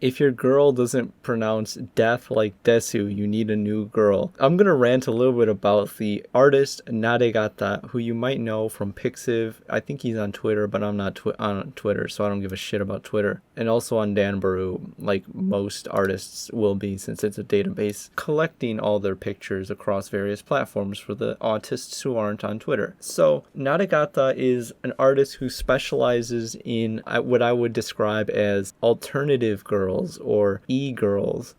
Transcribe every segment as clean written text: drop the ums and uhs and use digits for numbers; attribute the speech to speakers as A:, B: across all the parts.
A: If your girl doesn't pronounce death like desu, you need a new girl. I'm gonna rant a little bit about the artist Nadegata, who you might know from Pixiv. I think he's on Twitter, but I'm not on Twitter, so I don't give a shit about Twitter. And also on Danbaru, like most artists will be, since it's a database collecting all their pictures across various platforms for the autists who aren't on Twitter. So Nadegata is an artist who specializes in what I would describe as alternative girls or e-girls,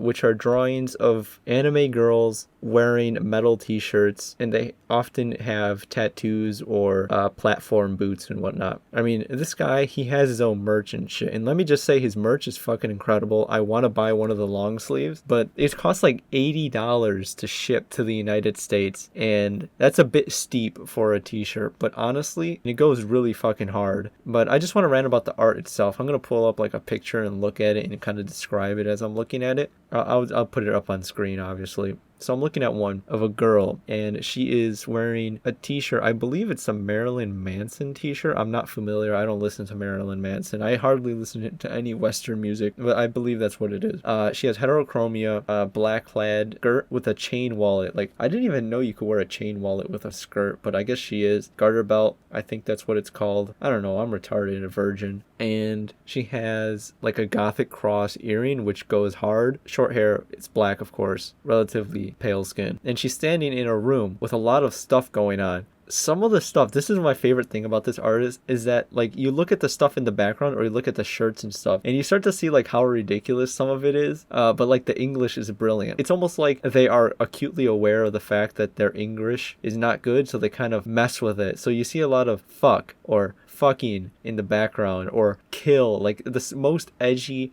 A: which are drawings of anime girls wearing metal t-shirts, and they often have tattoos or platform boots and whatnot. I mean, this guy, he has his own merch and shit, and let me just say his merch is fucking incredible. I want to buy one of the long sleeves, but it costs like $80 to ship to the United States, and that's a bit steep for a t-shirt, but honestly, it goes really fucking hard. But I just want to rant about the art itself. I'm going to pull up like a picture and look at it and kind of describe it as I'm looking at it. I'll put it up on screen, obviously. So I'm looking at one of a girl, and she is wearing a t-shirt. I believe it's a Marilyn Manson t-shirt. I'm not familiar. I don't listen to Marilyn Manson. I hardly listen to any Western music, but I believe that's what it is. She has heterochromia, black plaid skirt with a chain wallet. Like, I didn't even know you could wear a chain wallet with a skirt, but I guess she is. Garter belt, I think that's what it's called. I don't know. I'm retarded, a virgin. And she has like a gothic cross earring, which goes hard. Short hair, it's black, of course, relatively pale skin. And she's standing in a room with a lot of stuff going on. Some of the stuff, this is my favorite thing about this artist, is that like you look at the stuff in the background or you look at the shirts and stuff, and you start to see like how ridiculous some of it is, but like the English is brilliant. It's almost like they are acutely aware of the fact that their English is not good, so they kind of mess with it. So you see a lot of fuck or fucking in the background, or kill, like the most edgy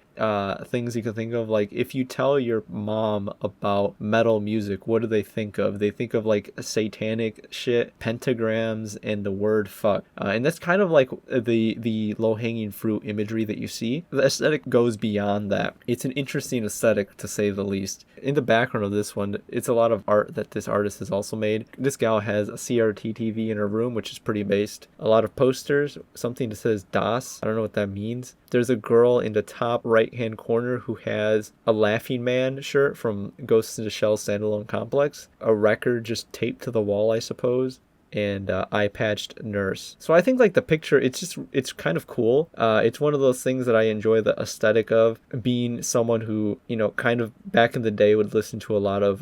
A: things you can think of. Like if you tell your mom about metal music, what do they think of? They think of like satanic shit, pentagrams, and the word fuck, and that's kind of like the low-hanging fruit imagery that you see. The aesthetic goes beyond that. It's an interesting aesthetic, to say the least. In the background of this one, it's a lot of art that this artist has also made. This gal has a CRT TV in her room, which is pretty based. A lot of posters, something that says Das. I don't know what that means. There's a girl in the top right-hand corner who has a Laughing Man shirt from Ghost in the Shell Standalone Complex. A record just taped to the wall, I suppose. And eye-patched nurse. So I think like the picture, it's kind of cool. It's one of those things that I enjoy the aesthetic of, being someone who, you know, kind of back in the day would listen to a lot of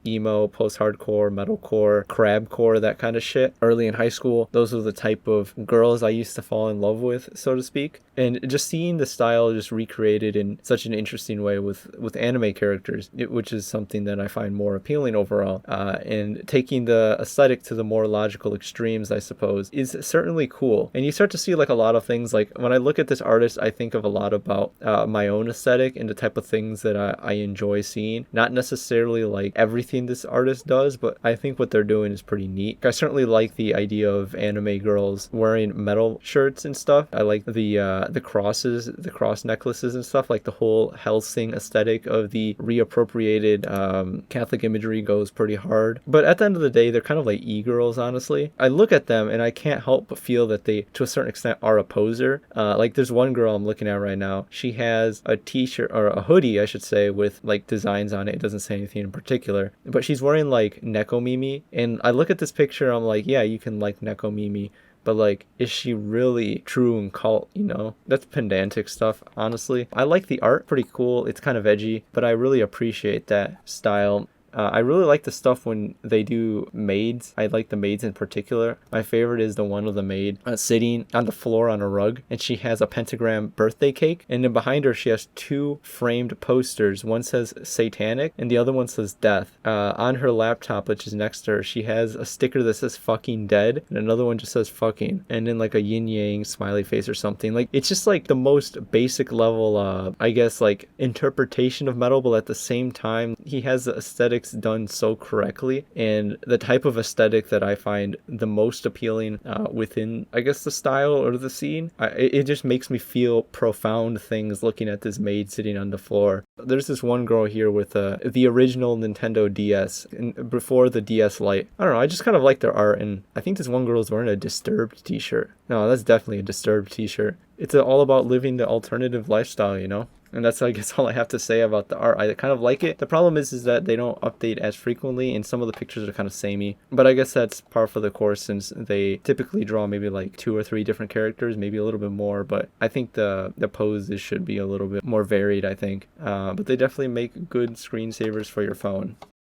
A: emo, post-hardcore, metalcore, crabcore, that kind of shit. Early in high school, those are the type of girls I used to fall in love with, so to speak. And just seeing the style just recreated in such an interesting way with anime characters, which is something that I find more appealing overall. And taking the aesthetic to the more logical extremes, I suppose, is certainly cool. And you start to see like a lot of things. Like when I look at this artist, I think of a lot about my own aesthetic and the type of things that I enjoy seeing. Not necessarily like everything this artist does, but I think what they're doing is pretty neat. I certainly like the idea of anime girls wearing metal shirts and stuff. I like the crosses, the cross necklaces and stuff. Like the whole Hellsing aesthetic of the reappropriated Catholic imagery goes pretty hard. But at the end of the day, they're kind of like e-girls, honestly. I look at them and I can't help but feel that they, to a certain extent, are a poser. Like there's one girl I'm looking at right now. She has a t-shirt, or a hoodie, I should say, with like designs on it. It doesn't say anything in particular, but she's wearing like Nekomimi. And I look at this picture, I'm like, yeah, you can like Nekomimi, but like, is she really true and cult, you know? That's pedantic stuff, honestly. I like the art, pretty cool. It's kind of edgy, but I really appreciate that style. I really like the stuff when they do maids. I like the maids in particular. My favorite is the one of the maid sitting on the floor on a rug, and she has a pentagram birthday cake, and then behind her she has two framed posters. One says satanic and the other one says death. On her laptop, which is next to her, she has a sticker that says fucking dead, and another one just says fucking, and then like a yin yang smiley face or something. Like, it's just like the most basic level I guess like interpretation of metal, but at the same time he has the aesthetic done so correctly, and the type of aesthetic that I find the most appealing within, I guess, the style or the scene. It just makes me feel profound things looking at this maid sitting on the floor. There's this one girl here with the original Nintendo DS, and before the DS Lite. I don't know, I just kind of like their art, and I think this one girl is wearing a Disturbed t-shirt. No, that's definitely a Disturbed t-shirt. It's all about living the alternative lifestyle, you know? And that's, I guess, all I have to say about the art. I kind of like it. The problem is that they don't update as frequently, and some of the pictures are kind of samey. But I guess that's par for the course, since they typically draw maybe like 2 or 3 different characters, maybe a little bit more. But I think the poses should be a little bit more varied, I think. But they definitely make good screensavers for your phone.